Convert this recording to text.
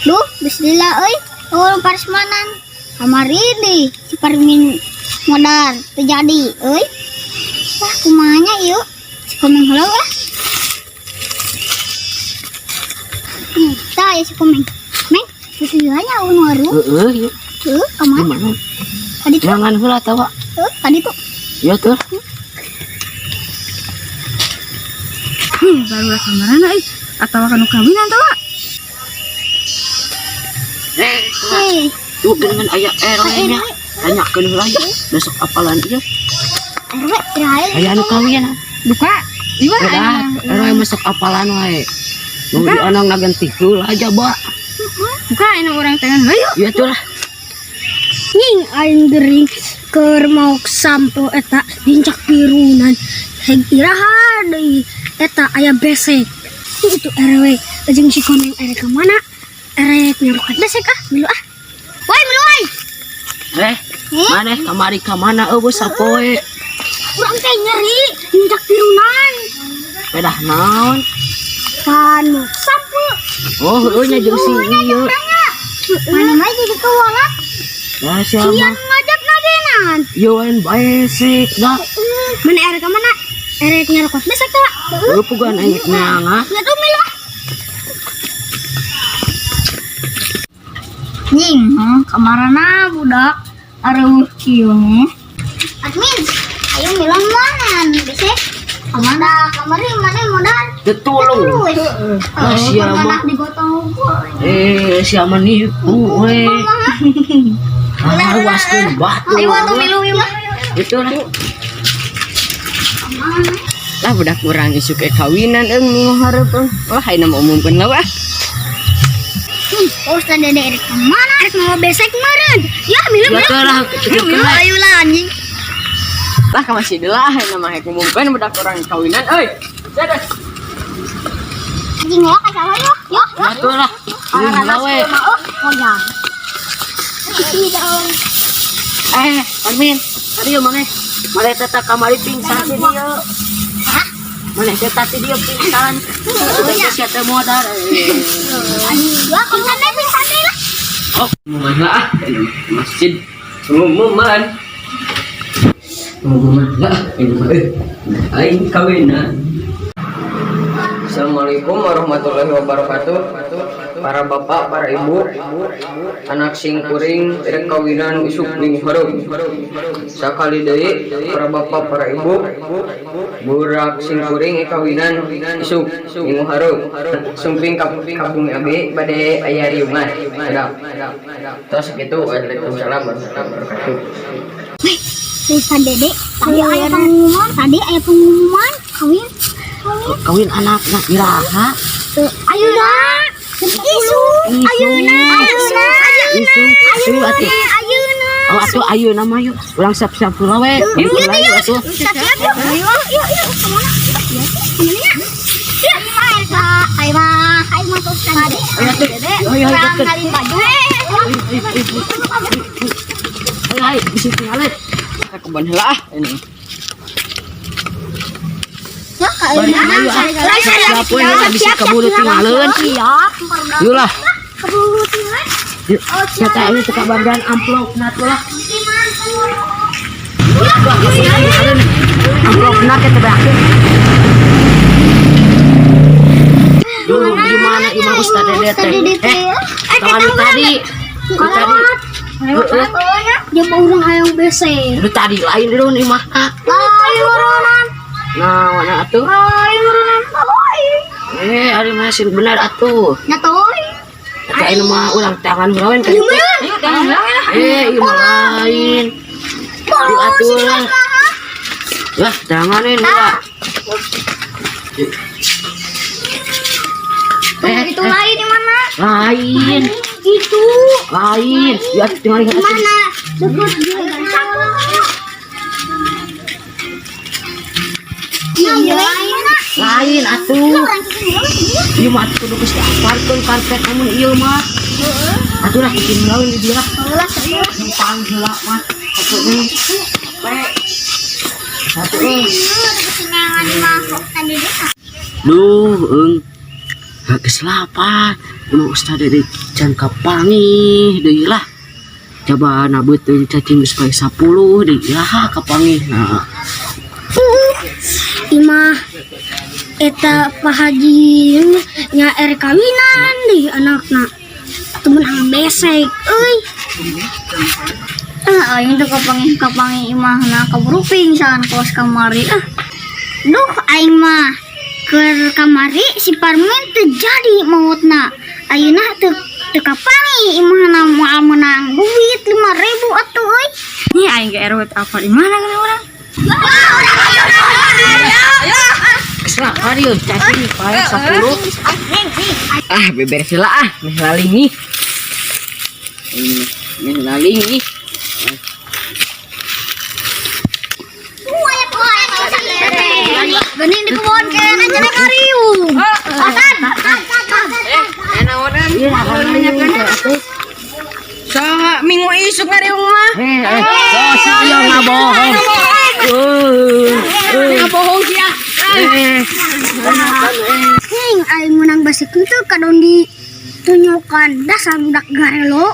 Duh, bismillah euy. Ulun parsmanan. Kamari deui si Parmin modal terjadi euy. Wah, kumanya ieu? Si Komeng heula wah. Tah ya si Komeng. Meng, bismillahnya ulun waru. Yuk. Kamar. Gimana? Tadi tuh. Jangan heula tawa. Tadi tuh. Ya tuh. Barulah kamaran euy. Atawa kanu kawinan tawa. Hei, Tuh dengan ayah RW-nya. Tanyakeun heula ya. Besok apalan ieu? RW terakhir. Aya anu kawinan. Duka. Iwa Udah, RW masuk apalan wae. Nunggu anang nagantikeun aja, Ba. Buka anu orang tangan hayu. Ya tuh lah. Nying aing gering keur mau sampo eta dincak pirunan. Heg iraha deui eta aya besek. Itu RW jeung si Komeng erek ka mana? Erek nyarukan besek milu ah. Woi milu ai. Maneh kamari ka mana eueuh sapoe? Urang teh nyeri dincak pirunan. Pedah naon? Kanu sampo. Oh, heueuh nya jeung si ieu. Mana mah jadi kewalak. Dah Sian siapa? ngajak nagenan. Yoan besek dah. Mana erek ka mana? Erek nyarukan besek ka. Heueuh pugan aing nyanga. Ya tuh milu ah. Nying, kamarana budak areuh kieu nih. Admin, ayo milang mana besek? Kamari mana modal? Tetulung. Ah, sia mah. Digotong Siapa nipu we. Waskeun batu. Ayo atuh milu ieu mah. Itu lah. Lah budak urang isu ke kawinan minggu hareupeun. Wah, haina mah umumkeun lah wah. Ustaz Dede erek mana? Erek mau besek meureun. Ya milu Ya teh lah, milu ayo lah anjing. lah ka masih delah haina mah hek umumkeun budak urang kawinan euy. Dadah. Anjing ya ka salah yo. Yo. Ya teh lah. Ini lah we. Oh ya. Iki daun. Armin, tadi yo maneh. Maneh teh kamari pingsan di dieu. Hah? Maneh teh tadi dieu pingsan. Teh sia teh modal. Anjing ya pingsan deh lah. Oh, mana masjid umuman. Umuman lah ini mah aing kawinan. Assalamualaikum warahmatullahi wabarakatuh. Para bapak, para ibu, anak sing kuring rek kawinan isuk minggu hareup. Sakali deui para bapak, para ibu, burak sing kuring kawinan isuk minggu hareup. Sumping kabumi abi bade aya riungan. Tos kitu. Waalaikumsalam warahmatullahi wabarakatuh. Ustaz Dede, tadi aya pengumuman kawin. Kawin anakna iraha. Ayeuna. Isu. Ayeuna. Isu atuh. Ayeuna. Oh atuh ayeuna mah yuk. Ulang siap-siap heula we. Yuk. Atuh. Siap yuk. Ayo. Kemana? Kemana? Ya, ayo masuk tadi. Ayo tuh. Ayo deket. Ngalin baju. Ayo bisi tinggalin. Ka kebon heula ah ini. Ya, kalian. Siap we bisa keburu tinggalin. Siap. Yuk lah. Keburu tinggalin. Yuk. Kita ini teka bagian amplop nat lah. Amplop nat kita berakhir. Duh, gimana Imam Ustaz Dede teh? Tadi. Dia mau urang hayang besek. Lu tadi lain dulu nih mah. Ayo urunan. Nah, mana atuh? Ayo urunan. Ari masih benar atuh. Nyatoy. Kain mah ulang tangan berawen kan. Ieu mah lain. Yuk atuh lah. Lah, tanganin lah. Itu lain di mana? Lain. Itu. Lain. Ya tinggal Di mana? Deket dia. Iya, lain atuh. Ieu mah kudu geus diaparkeun karpet namun ieu mah. Atuh lah bikin lawan di dia. Numpang heula mah. Atuh nih. Atuh nih. Duh, geus lapar. Lu ustad dari can kapangi deui lah. Coba nabut teuing cacing geus poe 10 deui lah kapangi. Nah, Imah eta Pak Haji nya kawinan di anakna temen ang besek euy. Aing tuh kapangi imahna kaburu pingsan kos kamari. Duh aing mah ke kamari si Parmin teu jadi mautna. Ayeuna teu kapangi imahna moal menang duit 5.000 atuh euy. Nih aing ke RW apa di mana kan orang? geus karieu cacing poe 10. Ah, beberes heula ah, meh laling nih. Meh laling nih. Gening di kebon kene aja nek kariung. Otan. Sama minggu isuk ngariung mah. Si ieu ngabohong. Ngabohong sia. Hing aing menang basik teu kadon di tunjukkan dasar budak garelo.